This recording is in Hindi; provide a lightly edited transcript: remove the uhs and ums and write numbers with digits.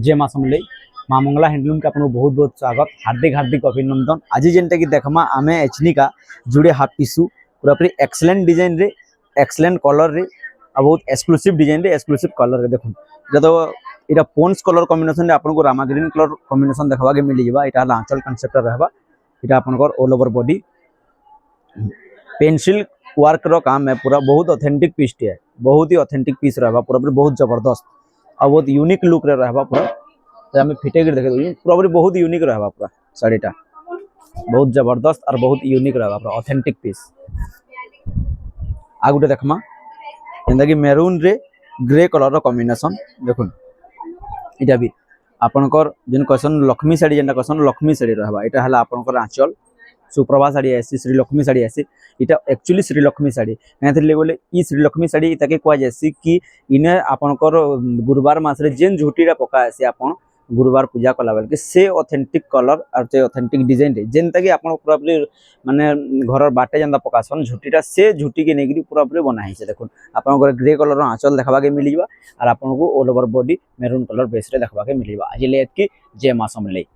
जय माँ समलेई माँ मंगला हैंडलूम के आपको बहुत बहुत स्वागत हार्दिक हार्दिक अभिनंदन। आज जेनटा कि देखमा आम एचनिका जुड़े हाफ टिश्यू पूरापूरी एक्सलेंट डिजाइन रे एक्सलेंट कलर रे आ बहुत एक्सक्लूसिव डिजाइन रे एक्सक्लूसिव कलर रे देखो तो इटा पोन्स कलर कॉम्बिनेशन रे आपको रामा ग्रीन कलर कॉम्बिनेशन देखा के मिल जावा। इटा आंचल कॉन्सेप्ट रहबा। इटा आपनकर all over body pencil work रो काम है पूरा बहुत ऑथेंटिक पीस है बहुत ही ऑथेंटिक पीस रहबा पूरा बहुत जबरदस्त और बहुत यूनिक लुक रे रहबा पूरा। तो आम फिटे कर देखे पूरा बहुत यूनिक रहबा पूरा शाड़ीटा बहुत जबरदस्त और बहुत यूनिक रहबा पूरा ऑथेंटिक पीस। आ गुटे देखमा जेंदा कि मेरून रे ग्रे कलर रो कॉम्बिनेशन देखुन। इटा भी आपनकर जेन कहसन लक्ष्मी साड़ी जेनटा कहसन लक्ष्मी साड़ी रहबा। इटा हला आपनकर आंचल सुप्रभा साड़ी आसी श्री लक्ष्मी साड़ी आसी। इटा एक्चुअली श्री लक्ष्मी साड़ी कहते बोले ई श्री लक्ष्मी साड़ी ताके कह जासी कि इने आपनकर गुरुवार मासरे जेन झुटीटा पका आसी आपन गुरुवार पूजा कला बेल के से ऑथेंटिक कलर और से ऑथेंटिक डिजाइन रे जेनता कि आपन पूरापूरी माने घर बाटे जेनता पकासन झुटीटा से झुटी के नेगरी पूरापूरी बना हिसे। देखुन आपन ग्रे कलर आंचल देखबा के मिल जिवा और आपन को all over body maroon colour base रे देखबा के मिल जिवा। आज ले कि जय माँ समलेई।